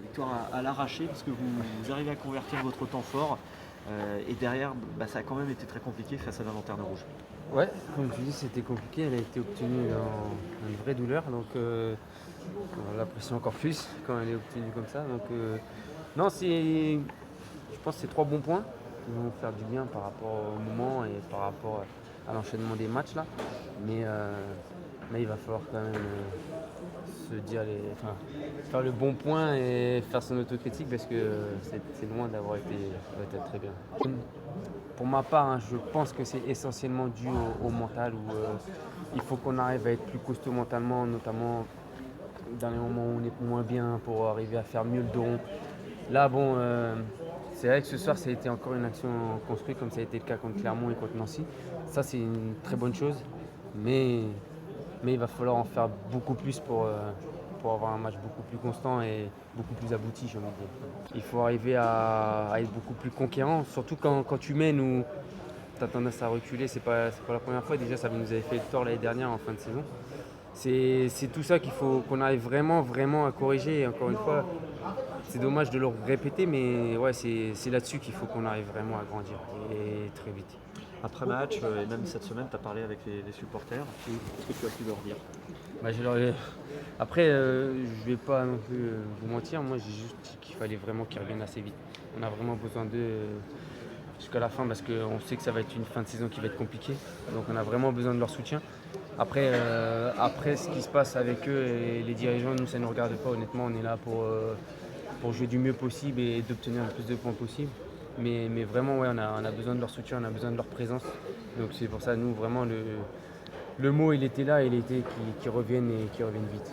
victoire à l'arraché, parce que vous arrivez à convertir votre temps fort. Et derrière, ça a quand même été très compliqué face à la Lanterne Rouge. Ouais, comme tu dis, c'était compliqué. Elle a été obtenue dans une vraie douleur, donc on l'apprécie encore plus quand elle est obtenue comme ça. Donc non, je pense que c'est 3 bons points qui vont faire du bien par rapport au moment et par rapport à l'enchaînement des matchs là. Mais, euh, mais il va falloir quand même se dire faire le bon point et faire son autocritique parce que c'est loin d'avoir été très bien. Pour ma part, hein, je pense que c'est essentiellement dû au mental où il faut qu'on arrive à être plus costaud mentalement, notamment dans les moments où on est moins bien pour arriver à faire mieux le dos rond. Là, bon, c'est vrai que ce soir, ça a été encore une action construite comme ça a été le cas contre Clermont et contre Nancy. Ça, c'est une très bonne chose, mais, mais il va falloir en faire beaucoup plus pour avoir un match beaucoup plus constant et beaucoup plus abouti, j'ai envie de dire. Il faut arriver à être beaucoup plus conquérant, surtout quand tu mènes ou tu as tendance à reculer. C'est pas la première fois, déjà ça nous avait fait le tort l'année dernière en fin de saison. C'est tout ça qu'il faut qu'on arrive vraiment, vraiment à corriger. Et encore une fois, c'est dommage de le répéter, mais ouais, c'est là-dessus qu'il faut qu'on arrive vraiment à grandir et très vite. Après match, et même cette semaine, tu as parlé avec les supporters. Qu'est-ce que tu as pu leur dire? Bah, après, je vais pas non plus vous mentir, moi j'ai juste dit qu'il fallait vraiment qu'ils reviennent assez vite. On a vraiment besoin d'eux jusqu'à la fin parce qu'on sait que ça va être une fin de saison qui va être compliquée. Donc on a vraiment besoin de leur soutien. Après ce qui se passe avec eux et les dirigeants, nous ça ne nous regarde pas honnêtement, on est là pour jouer du mieux possible et d'obtenir le plus de points possible. Mais vraiment, ouais, on a besoin de leur soutien, on a besoin de leur présence. Donc c'est pour ça, nous, vraiment, le mot, il était là, il était qu'ils reviennent et qu'ils reviennent vite.